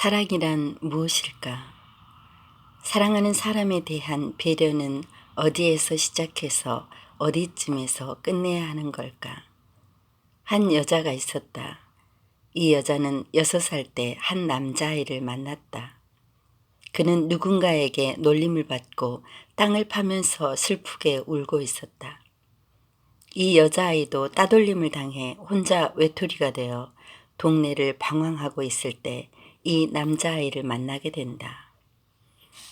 사랑이란 무엇일까? 사랑하는 사람에 대한 배려는 어디에서 시작해서 어디쯤에서 끝내야 하는 걸까? 한 여자가 있었다. 이 여자는 6살 때 한 남자아이를 만났다. 그는 누군가에게 놀림을 받고 땅을 파면서 슬프게 울고 있었다. 이 여자아이도 따돌림을 당해 혼자 외톨이가 되어 동네를 방황하고 있을 때 이 남자아이를 만나게 된다.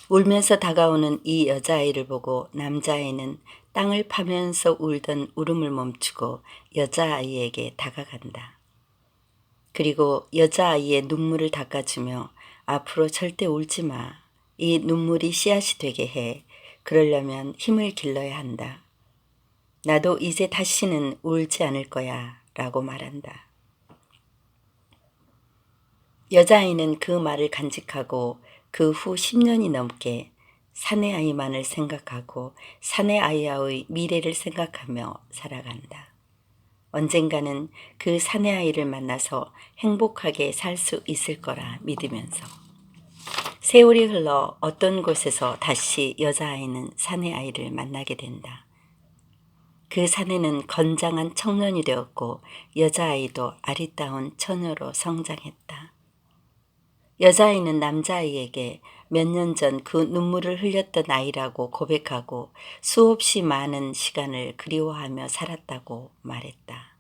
울면서 다가오는 이 여자아이를 보고 남자아이는 땅을 파면서 울던 울음을 멈추고 여자아이에게 다가간다. 그리고 여자아이의 눈물을 닦아주며 앞으로 절대 울지 마. 이 눈물이 씨앗이 되게 해. 그러려면 힘을 길러야 한다. 나도 이제 다시는 울지 않을 거야 라고 말한다. 여자아이는 그 말을 간직하고 그 후 10년이 넘게 사내 아이만을 생각하고 사내 아이와의 미래를 생각하며 살아간다. 언젠가는 그 사내 아이를 만나서 행복하게 살 수 있을 거라 믿으면서. 세월이 흘러 어떤 곳에서 다시 여자아이는 사내 아이를 만나게 된다. 그 사내는 건장한 청년이 되었고 여자아이도 아리따운 처녀로 성장했다. 여자아이는 남자아이에게 몇 년 전 그 눈물을 흘렸던 아이라고 고백하고 수없이 많은 시간을 그리워하며 살았다고 말했다.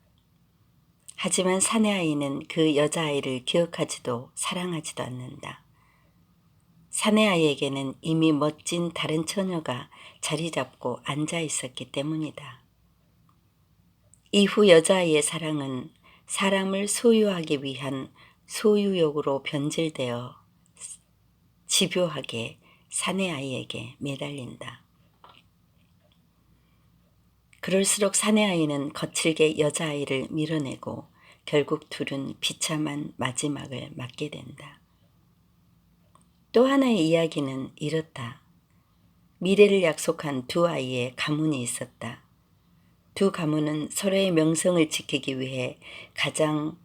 하지만 사내아이는 그 여자아이를 기억하지도 사랑하지도 않는다. 사내아이에게는 이미 멋진 다른 처녀가 자리 잡고 앉아 있었기 때문이다. 이후 여자아이의 사랑은 사람을 소유하기 위한 소유욕으로 변질되어 집요하게 사내아이에게 매달린다. 그럴수록 사내아이는 거칠게 여자아이를 밀어내고 결국 둘은 비참한 마지막을 맞게 된다. 또 하나의 이야기는 이렇다. 미래를 약속한 두 아이의 가문이 있었다. 두 가문은 서로의 명성을 지키기 위해 가장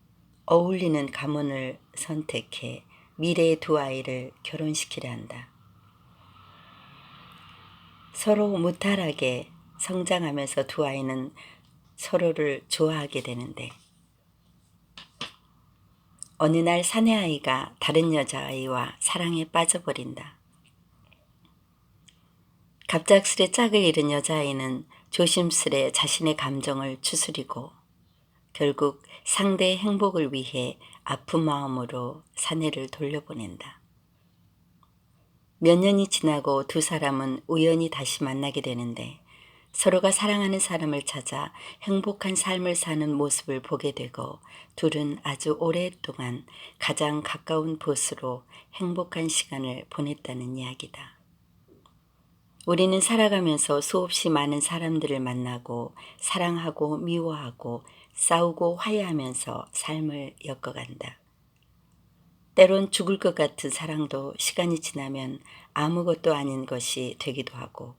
어울리는 가문을 선택해 미래의 두 아이를 결혼시키려 한다. 서로 무탈하게 성장하면서 두 아이는 서로를 좋아하게 되는데 어느 날 사내아이가 다른 여자아이와 사랑에 빠져버린다. 갑작스레 짝을 잃은 여자아이는 조심스레 자신의 감정을 추스리고 결국 상대의 행복을 위해 아픈 마음으로 사내를 돌려보낸다. 몇 년이 지나고 두 사람은 우연히 다시 만나게 되는데 서로가 사랑하는 사람을 찾아 행복한 삶을 사는 모습을 보게 되고 둘은 아주 오랫동안 가장 가까운 곳으로 행복한 시간을 보냈다는 이야기다. 우리는 살아가면서 수없이 많은 사람들을 만나고 사랑하고 미워하고 싸우고 화해하면서 삶을 엮어간다. 때론 죽을 것 같은 사랑도 시간이 지나면 아무것도 아닌 것이 되기도 하고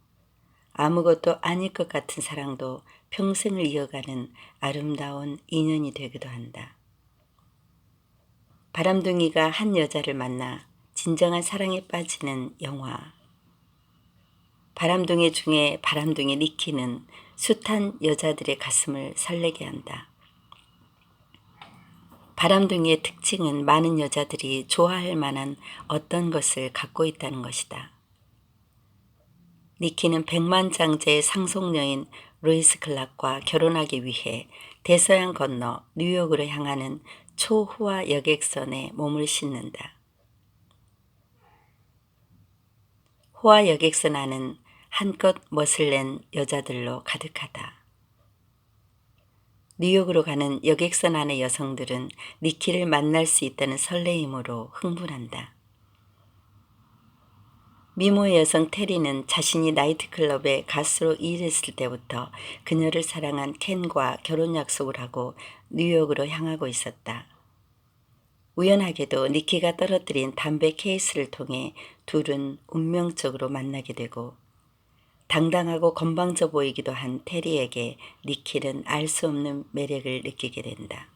아무것도 아닐 것 같은 사랑도 평생을 이어가는 아름다운 인연이 되기도 한다. 바람둥이가 한 여자를 만나 진정한 사랑에 빠지는 영화. 바람둥이 중에 바람둥이 니키는 숱한 여자들의 가슴을 설레게 한다. 바람둥이의 특징은 많은 여자들이 좋아할 만한 어떤 것을 갖고 있다는 것이다. 니키는 백만장자의 상속녀인 로이스 클락과 결혼하기 위해 대서양 건너 뉴욕으로 향하는 초호화 여객선에 몸을 싣는다. 호화 여객선 안은 한껏 멋을 낸 여자들로 가득하다. 뉴욕으로 가는 여객선 안의 여성들은 니키를 만날 수 있다는 설레임으로 흥분한다. 미모의 여성 테리는 자신이 나이트클럽의 가수로 일했을 때부터 그녀를 사랑한 켄과 결혼 약속을 하고 뉴욕으로 향하고 있었다. 우연하게도 니키가 떨어뜨린 담배 케이스를 통해 둘은 운명적으로 만나게 되고 당당하고 건방져 보이기도 한 테리에게 니키는 알 수 없는 매력을 느끼게 된다.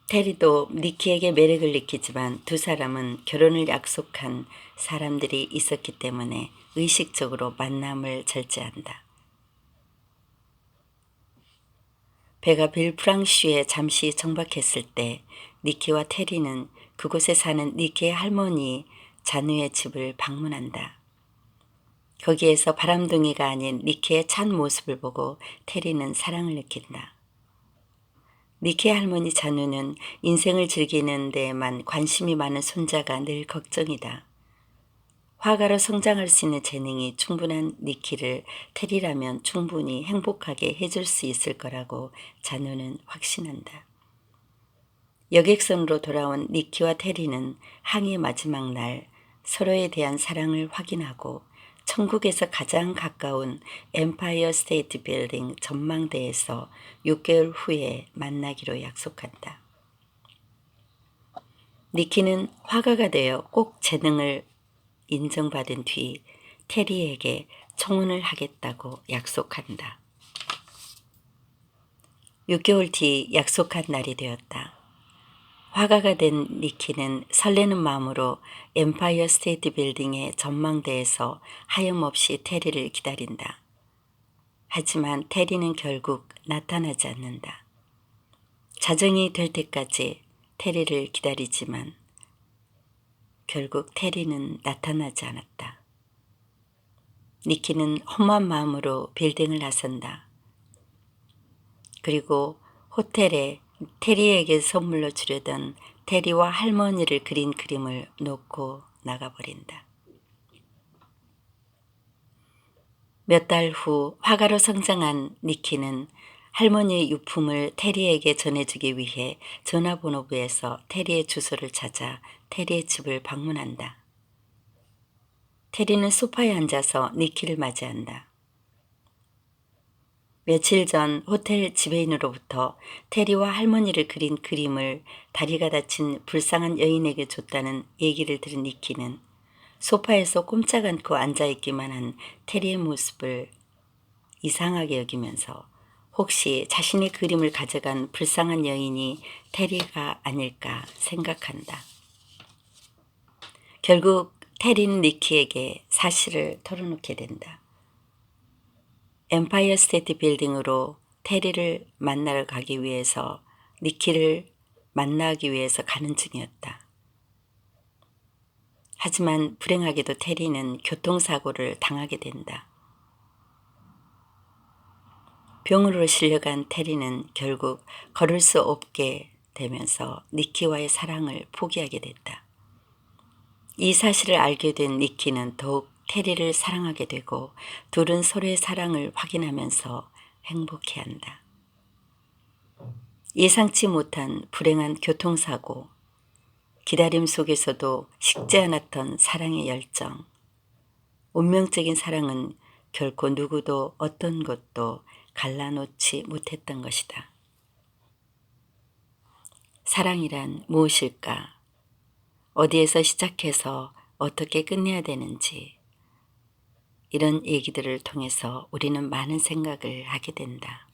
테리도 니키에게 매력을 느끼지만 두 사람은 결혼을 약속한 사람들이 있었기 때문에 의식적으로 만남을 절제한다. 배가 빌프랑슈에 잠시 정박했을 때 니키와 테리는 그곳에 사는 니키의 할머니 자누의 집을 방문한다. 거기에서 바람둥이가 아닌 니키의 찬 모습을 보고 테리는 사랑을 느낀다. 니키의 할머니 자누는 인생을 즐기는 데에만 관심이 많은 손자가 늘 걱정이다. 화가로 성장할 수 있는 재능이 충분한 니키를 테리라면 충분히 행복하게 해줄 수 있을 거라고 자누는 확신한다. 여객선으로 돌아온 니키와 테리는 항해 마지막 날 서로에 대한 사랑을 확인하고 천국에서 가장 가까운 엠파이어 스테이트 빌딩 전망대에서 6개월 후에 만나기로 약속한다. 니키는 화가가 되어 꼭 재능을 인정받은 뒤 테리에게 청혼을 하겠다고 약속한다. 6개월 뒤 약속한 날이 되었다. 화가가 된 니키는 설레는 마음으로 엠파이어 스테이트 빌딩의 전망대에서 하염없이 테리를 기다린다. 하지만 테리는 결국 나타나지 않는다. 자정이 될 때까지 테리를 기다리지만 결국 테리는 나타나지 않았다. 니키는 험한 마음으로 빌딩을 나선다. 그리고 호텔에 테리에게 선물로 주려던 테리와 할머니를 그린 그림을 놓고 나가버린다. 몇 달 후 화가로 성장한 니키는 할머니의 유품을 테리에게 전해주기 위해 전화번호부에서 테리의 주소를 찾아 테리의 집을 방문한다. 테리는 소파에 앉아서 니키를 맞이한다. 며칠 전 호텔 지배인으로부터 테리와 할머니를 그린 그림을 다리가 다친 불쌍한 여인에게 줬다는 얘기를 들은 니키는 소파에서 꼼짝 않고 앉아있기만 한 테리의 모습을 이상하게 여기면서 혹시 자신의 그림을 가져간 불쌍한 여인이 테리가 아닐까 생각한다. 결국 테리는 니키에게 사실을 털어놓게 된다. 엠파이어 스테이트 빌딩으로 테리를 만나러 가기 위해서 니키를 만나기 위해서 가는 중이었다. 하지만 불행하게도 테리는 교통사고를 당하게 된다. 병으로 실려간 테리는 결국 걸을 수 없게 되면서 니키와의 사랑을 포기하게 됐다. 이 사실을 알게 된 니키는 더욱 테리를 사랑하게 되고 둘은 서로의 사랑을 확인하면서 행복해한다. 예상치 못한 불행한 교통사고, 기다림 속에서도 식지 않았던 사랑의 열정, 운명적인 사랑은 결코 누구도 어떤 것도 갈라놓지 못했던 것이다. 사랑이란 무엇일까? 어디에서 시작해서 어떻게 끝내야 되는지 이런 얘기들을 통해서 우리는 많은 생각을 하게 된다.